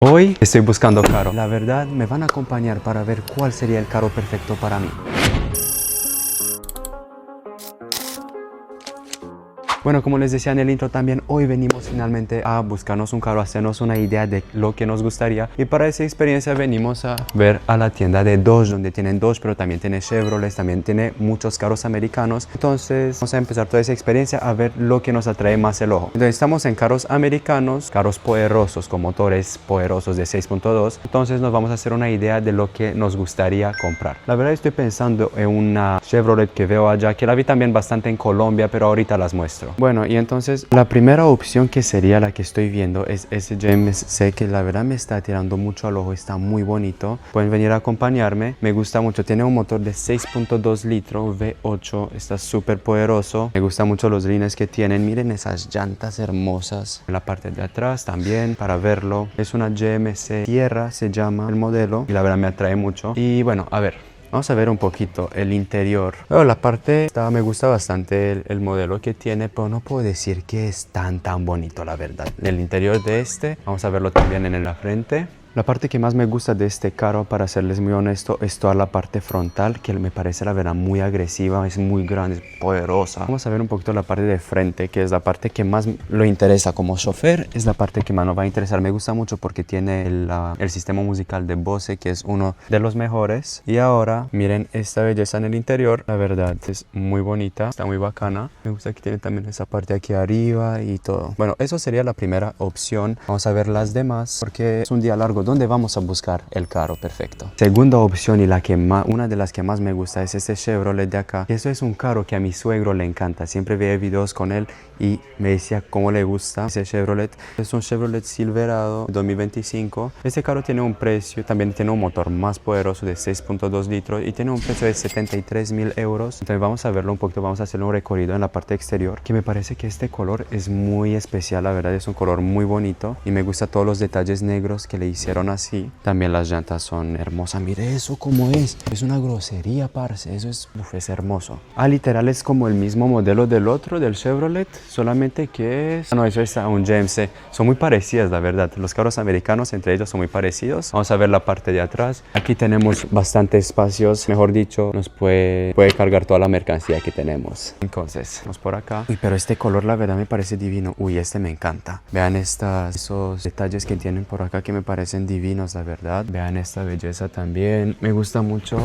Hoy estoy buscando carro. La verdad, me van a acompañar para ver cuál sería el carro perfecto para mí. Bueno, como les decía en el intro también, hoy venimos finalmente a buscarnos un carro, a hacernos una idea de lo que nos gustaría. Y para esa experiencia venimos a ver a la tienda de Dodge, donde tienen Dodge, pero también tiene Chevrolet, también tiene muchos carros americanos. Entonces vamos a empezar toda esa experiencia a ver lo que nos atrae más el ojo. Entonces estamos en carros americanos, carros poderosos, con motores poderosos de 6.2. Entonces nos vamos a hacer una idea de lo que nos gustaría comprar. La verdad estoy pensando en una Chevrolet que veo allá, que la vi también bastante en Colombia, pero ahorita las muestro. Bueno, y entonces la primera opción que sería la que estoy viendo es ese GMC, que la verdad me está tirando mucho al ojo, está muy bonito. Pueden venir a acompañarme, me gusta mucho, tiene un motor de 6.2 litros V8, está súper poderoso. Me gustan mucho los rines que tienen, miren esas llantas hermosas. En la parte de atrás también, para verlo, es una GMC Tierra, se llama el modelo, y la verdad me atrae mucho. Y bueno, a ver, vamos a ver un poquito el interior. Bueno, la parte me gusta bastante el modelo que tiene, pero no puedo decir que es tan bonito, la verdad. El interior de vamos a verlo también en la frente. La parte que más me gusta de este carro, para serles muy honesto, es toda la parte frontal, que me parece la verdad muy agresiva, es muy grande, es poderosa. Vamos a ver un poquito la parte de frente, que es la parte que más lo interesa como chofer, es la parte que más nos va a interesar. Me gusta mucho porque tiene el sistema musical de Bose, que es uno de los mejores. Y ahora, miren esta belleza en el interior, la verdad es muy bonita, está muy bacana. Me gusta que tiene también esa parte aquí arriba y todo. Bueno, eso sería la primera opción. Vamos a ver las demás, porque es un día largo. ¿Dónde vamos a buscar el carro perfecto? Segunda opción, y una de las que más me gusta, es este Chevrolet de acá. Eso es un carro que a mi suegro le encanta. Siempre veía videos con él y me decía cómo le gusta ese Chevrolet. Es un Chevrolet Silverado 2025. Este carro tiene un precio, también tiene un motor más poderoso de 6.2 litros y tiene un precio de 73.000 euros. Entonces vamos a verlo un poquito, vamos a hacer un recorrido en la parte exterior, que me parece que este color es muy especial. La verdad es un color muy bonito y me gusta todos los detalles negros que le hicieron así. También las llantas son hermosas. Mire eso como es una grosería, parce. Eso es hermoso. Literal es como el mismo modelo del otro, del Chevrolet, solamente que no, eso es un GMC. Son muy parecidas, la verdad. Los carros americanos entre ellos son muy parecidos. Vamos a ver la parte de atrás. Aquí tenemos bastantes espacios, mejor dicho, nos puede cargar toda la mercancía que tenemos. Entonces vamos por acá. Uy, pero este color la verdad me parece divino. Uy, este me encanta. Vean esos detalles que tienen por acá que me parecen divinos, la verdad. Vean esta belleza también. Me gusta mucho.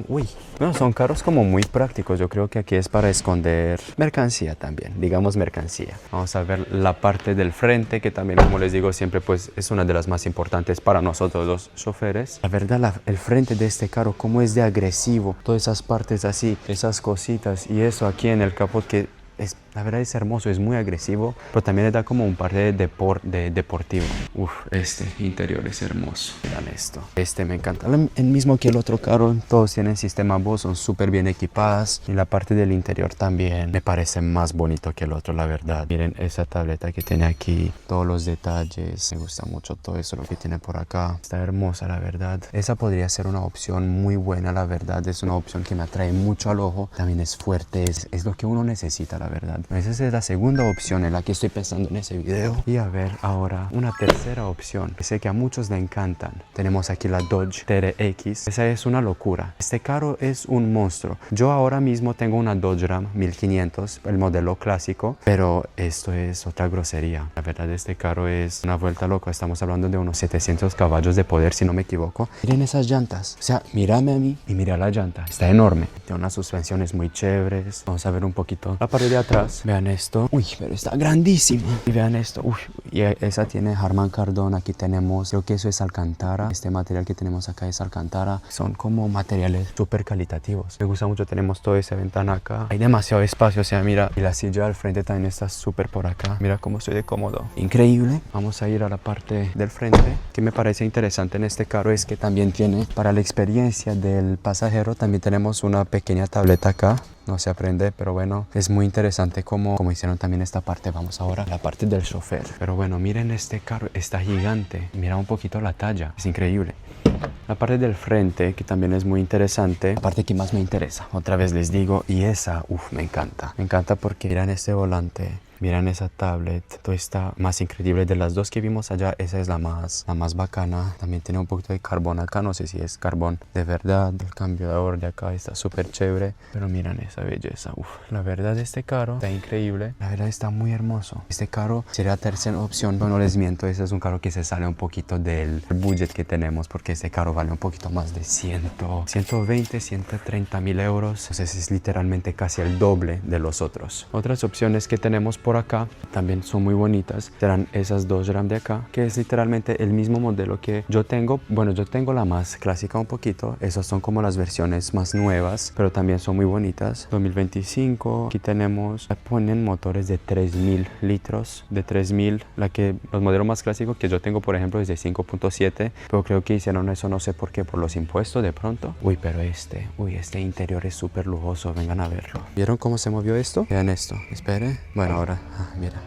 Uy, bueno, son carros como muy prácticos. Yo creo que aquí es para esconder mercancía también, digamos mercancía. Vamos a ver la parte del frente, que también, como les digo siempre, pues es una de las más importantes para nosotros los choferes. La verdad, el frente de este carro, como es de agresivo, todas esas partes así, esas cositas, y eso aquí en el capot, que la verdad es hermoso, es muy agresivo, pero también le da como un par de deportivo. Uf, este interior es hermoso. Vean esto. Este me encanta. El mismo que el otro carro, todos tienen sistema Bose, son súper bien equipadas. Y la parte del interior también me parece más bonito que el otro, la verdad. Miren esa tableta que tiene aquí, todos los detalles. Me gusta mucho todo eso, lo que tiene por acá. Está hermosa, la verdad. Esa podría ser una opción muy buena, la verdad. Es una opción que me atrae mucho al ojo. También es fuerte, es lo que uno necesita, la verdad. Esa es la segunda opción en la que estoy pensando en ese video. Y a ver ahora una tercera opción que sé que a muchos le encantan. Tenemos aquí la Dodge TRX. Esa es una locura. Este carro es un monstruo. Yo ahora mismo tengo una Dodge Ram 1500, el modelo clásico, pero esto es otra grosería. La verdad, este carro es una vuelta loca. Estamos hablando de unos 700 caballos de poder, si no me equivoco. Miren esas llantas. O sea, mírame a mí y mira la llanta. Está enorme. Tiene unas suspensiones muy chéveres. Vamos a ver un poquito la parte de atrás. Vean esto. Uy, pero está grandísima. Y vean esto. Uy, y esa tiene Harman Kardon. Aquí tenemos, creo que eso es alcantara. Este material que tenemos acá es alcantara. Son como materiales súper calitativos. Me gusta mucho. Tenemos toda esa ventana acá. Hay demasiado espacio. O sea, mira. Y la silla al frente también está súper por acá. Mira cómo estoy de cómodo. Increíble. Vamos a ir a la parte del frente. Que me parece interesante en este carro es que también tiene, para la experiencia del pasajero, también tenemos una pequeña tableta acá. No se aprende, pero bueno, es muy interesante como hicieron también esta parte. Vamos ahora a la parte del chofer. Pero bueno, miren este carro, está gigante. Mira un poquito la talla, es increíble. La parte del frente, que también es muy interesante, la parte que más me interesa, otra vez les digo, y esa, me encanta. Me encanta porque miran este volante. Miren esa tablet, todo está más increíble de las dos que vimos allá. Esa es la más bacana. También tiene un poquito de carbón acá, no sé si es carbón de verdad. El cambiador de acá está súper chévere, pero miren esa belleza. Uf, la verdad este carro está increíble, la verdad está muy hermoso. Este carro sería la tercera opción. No les miento, ese es un carro que se sale un poquito del budget que tenemos, porque este carro vale un poquito más de 120, 130 mil euros. Entonces es literalmente casi el doble de los otros. Otras opciones que tenemos por acá también son muy bonitas. Serán esas dos RAM de acá, que es literalmente el mismo modelo que yo tengo. Bueno, yo tengo la más clásica un poquito. Esas son como las versiones más nuevas, pero también son muy bonitas. 2025. Aquí tenemos, ponen motores de 3000 litros. De 3000, los modelos más clásicos que yo tengo, por ejemplo, es de 5.7, pero creo que hicieron eso, no sé por qué, por los impuestos de pronto. Uy, pero este interior es súper lujoso, vengan a verlo. ¿Vieron cómo se movió esto? Vean esto, espere. Bueno, ahora, mira.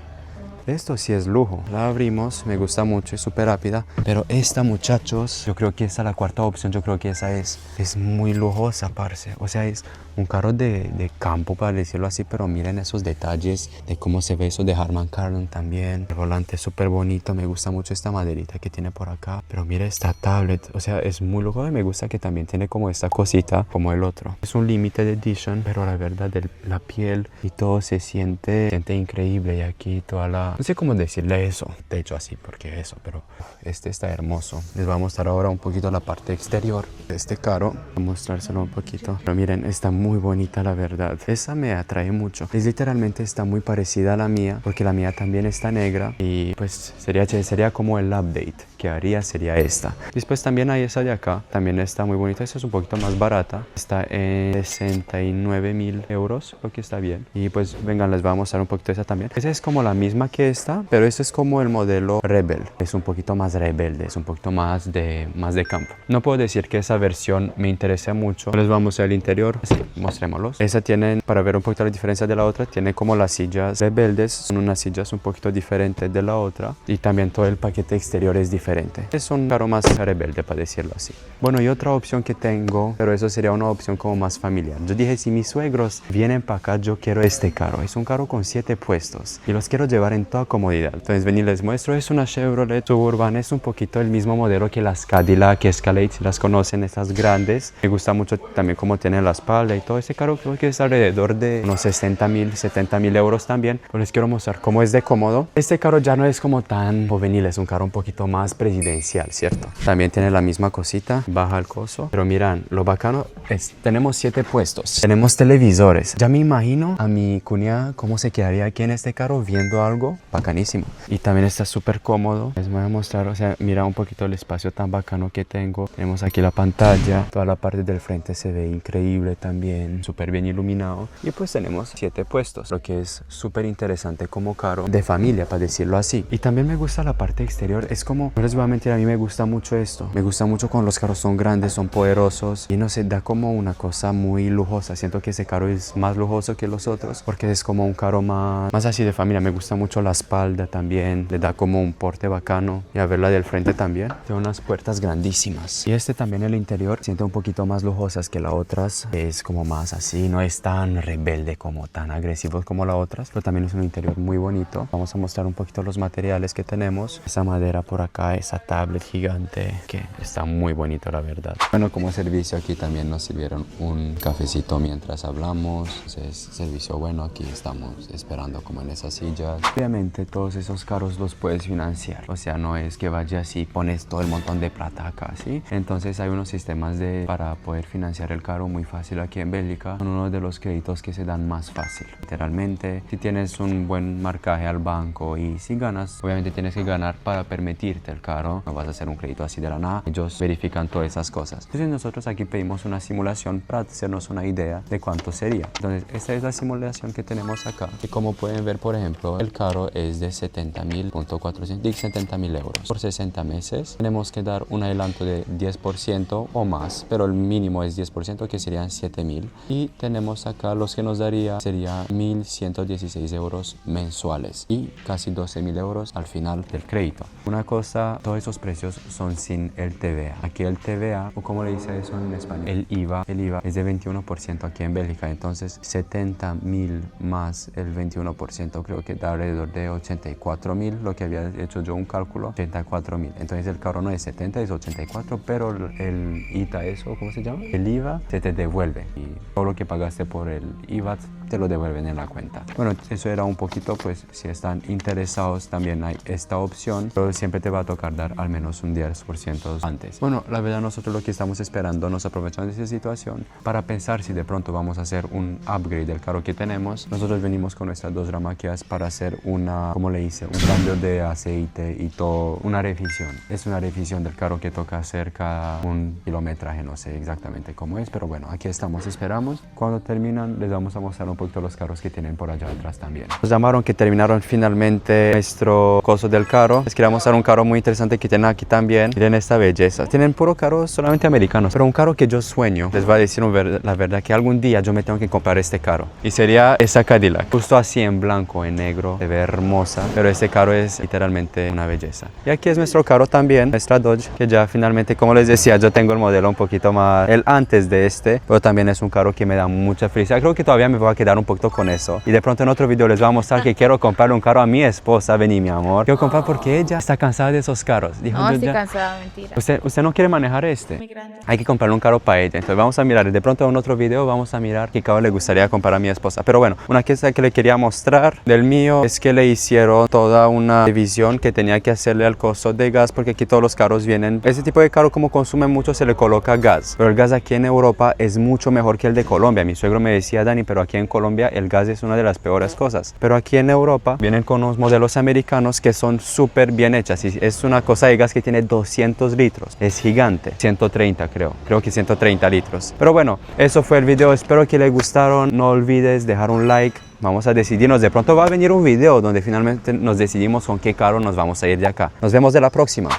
Esto sí es lujo. La abrimos, me gusta mucho, es súper rápida. Pero esta, muchachos, yo creo que esta es la cuarta opción. Yo creo que esa es muy lujosa, parce. O sea, es un carro de campo, para decirlo así. Pero miren esos detalles de cómo se ve eso de Harman Kardon también. El volante es súper bonito. Me gusta mucho esta maderita que tiene por acá. Pero mira esta tablet. O sea, es muy lujoso y me gusta que también tiene como esta cosita, como el otro. Es un limited edition, pero la verdad, la piel y todo se siente increíble. Y aquí toda la... No sé cómo decirle eso, de hecho así, porque eso, pero este está hermoso. Les voy a mostrar ahora un poquito la parte exterior de este carro, voy a mostrárselo un poquito. Pero miren, está muy bonita la verdad. Esa me atrae mucho. Es literalmente está muy parecida a la mía, porque la mía también está negra y pues sería como el update que haría, sería esta. Después también hay esa de acá, también está muy bonita. Esta es un poquito más barata, está en 69 mil euros, creo que está bien. Y pues vengan, les voy a mostrar un poquito esa también. Esa es como la misma que esta, pero este es como el modelo Rebel. Es un poquito más rebelde, es un poquito más de campo. No puedo decir que esa versión me interesa mucho. Les vamos al interior, así, mostrémoslos. Esa tiene, para ver un poquito la diferencia de la otra, tiene como las sillas rebeldes, son unas sillas un poquito diferentes de la otra, y también todo el paquete exterior es diferente. Es un carro más rebelde, para decirlo así. Bueno, y otra opción que tengo, pero eso sería una opción como más familiar. Yo dije, si mis suegros vienen para acá, yo quiero este carro. Es un carro con 7 puestos y los quiero llevar en toda comodidad. Entonces ven y les muestro. Es una Chevrolet Suburban. Es un poquito el mismo modelo que las Cadillac Escalade, si las conocen, estas grandes. Me gusta mucho también cómo tiene la espalda y todo. Este carro creo que es alrededor de unos 60 mil, 70 mil euros también. Pero les quiero mostrar cómo es de cómodo. Este carro ya no es como tan juvenil, es un carro un poquito más presidencial, ¿cierto? También tiene la misma cosita, baja el coso. Pero miran, lo bacano es, tenemos 7 puestos. Tenemos televisores. Ya me imagino a mi cuñada cómo se quedaría aquí en este carro viendo algo bacanísimo. Y también está súper cómodo. Les voy a mostrar, o sea, mira un poquito el espacio tan bacano que tengo. Tenemos aquí la pantalla, toda la parte del frente se ve increíble también, súper bien iluminado. Y pues tenemos 7 puestos, lo que es súper interesante como carro de familia, para decirlo así. Y también me gusta la parte exterior. Es como, no les voy a mentir, a mí me gusta mucho esto. Me gusta mucho cuando los carros son grandes, son poderosos y no sé, da como una cosa muy lujosa. Siento que ese carro es más lujoso que los otros porque es como un carro más así de familia. Me gusta mucho la espalda también, le da como un porte bacano, y a verla del frente también. Tiene unas puertas grandísimas. Y este también, el interior, siente un poquito más lujosas que las otras. Es como más así, no es tan rebelde como tan agresivo como las otras, pero también es un interior muy bonito. Vamos a mostrar un poquito los materiales que tenemos. Esa madera por acá, esa tablet gigante que está muy bonito, la verdad. Bueno, como servicio aquí también nos sirvieron un cafecito mientras hablamos. Entonces, servicio bueno, aquí estamos esperando como en esas sillas. Obviamente todos esos carros los puedes financiar, o sea, no es que vayas y pones todo el montón de plata acá, ¿sí? Entonces hay unos sistemas para poder financiar el carro muy fácil aquí en Bélgica. Son uno de los créditos que se dan más fácil. Literalmente, si tienes un buen marcaje al banco y si ganas, obviamente tienes que ganar para permitirte el carro. No vas a hacer un crédito así de la nada. Ellos verifican todas esas cosas. Entonces nosotros aquí pedimos una simulación para hacernos una idea de cuánto sería. Entonces esta es la simulación que tenemos acá. Y como pueden ver, por ejemplo, el carro es de 70.400 euros. Por 60 meses tenemos que dar un adelanto de 10% o más, pero el mínimo es 10%, que serían 7.000. Y tenemos acá los que nos daría sería 1.116 euros mensuales y casi 12.000 euros al final del crédito. Una cosa, todos esos precios son sin el TVA. Aquí el TVA, o como le dice eso en español, el IVA es de 21% aquí en Bélgica. Entonces 70.000 más el 21% creo que da alrededor de 84.000, lo que había hecho yo un cálculo, 84.000. Entonces el carro no es 70, es 84, pero el ITA, eso, ¿cómo se llama? El IVA se te devuelve y todo lo que pagaste por el IVA te lo devuelven en la cuenta. Bueno, eso era un poquito, pues si están interesados también hay esta opción, pero siempre te va a tocar dar al menos un 10% antes. Bueno, la verdad nosotros lo que estamos esperando, nos aprovechamos de esa situación para pensar si de pronto vamos a hacer un upgrade del carro que tenemos. Nosotros venimos con nuestras dos ramaquias para hacer una, como le hice, un cambio de aceite y todo, una revisión. Es una revisión del carro que toca hacer cada un kilometraje, no sé exactamente cómo es, pero bueno, aquí estamos, esperamos. Cuando terminan les vamos a mostrar un poquito los carros que tienen por allá atrás también. Nos llamaron que terminaron finalmente nuestro coso del carro. Les quería mostrar un carro muy interesante que tienen aquí también. Miren esta belleza. Tienen puro carros solamente americanos, pero un carro que yo sueño. Les voy a decir la verdad que algún día yo me tengo que comprar este carro. Y sería esa Cadillac. Justo así en blanco, en negro. Se ve hermosa, pero este carro es literalmente una belleza. Y aquí es nuestro carro también, nuestra Dodge, que ya finalmente, como les decía, yo tengo el modelo un poquito más, el antes de este, pero también es un carro que me da mucha felicidad. Creo que todavía me voy a quedar un poquito con eso. Y de pronto en otro video les voy a mostrar que quiero comprarle un carro a mi esposa. Vení, mi amor. Quiero comprar porque ella está cansada de esos carros. Dijo, No, estoy ya. cansada, mentira. ¿Usted no quiere manejar este? Muy grande. Hay que comprarle un carro para ella. Entonces vamos a mirar. De pronto en otro video vamos a mirar qué carro le gustaría comprar a mi esposa. Pero bueno, una cosa que le quería mostrar del mío es que le hicieron toda una revisión que tenía que hacerle al costo de gas, porque aquí todos los carros vienen. Ese tipo de carro, como consume mucho, se le coloca gas. Pero el gas aquí en Europa es mucho mejor que el de Colombia. Mi suegro me decía, Dani, pero aquí en Colombia el gas es una de las peores cosas. Pero aquí en Europa vienen con unos modelos americanos que son súper bien hechas. Y es una cosa de gas que tiene 200 litros. Es gigante. 130 creo que 130 litros. Pero bueno, eso fue el video. Espero que les gustaron. No olvides dejar un like. Vamos a decidirnos. De pronto va a venir un video donde finalmente nos decidimos con qué carro nos vamos a ir de acá. Nos vemos de la próxima.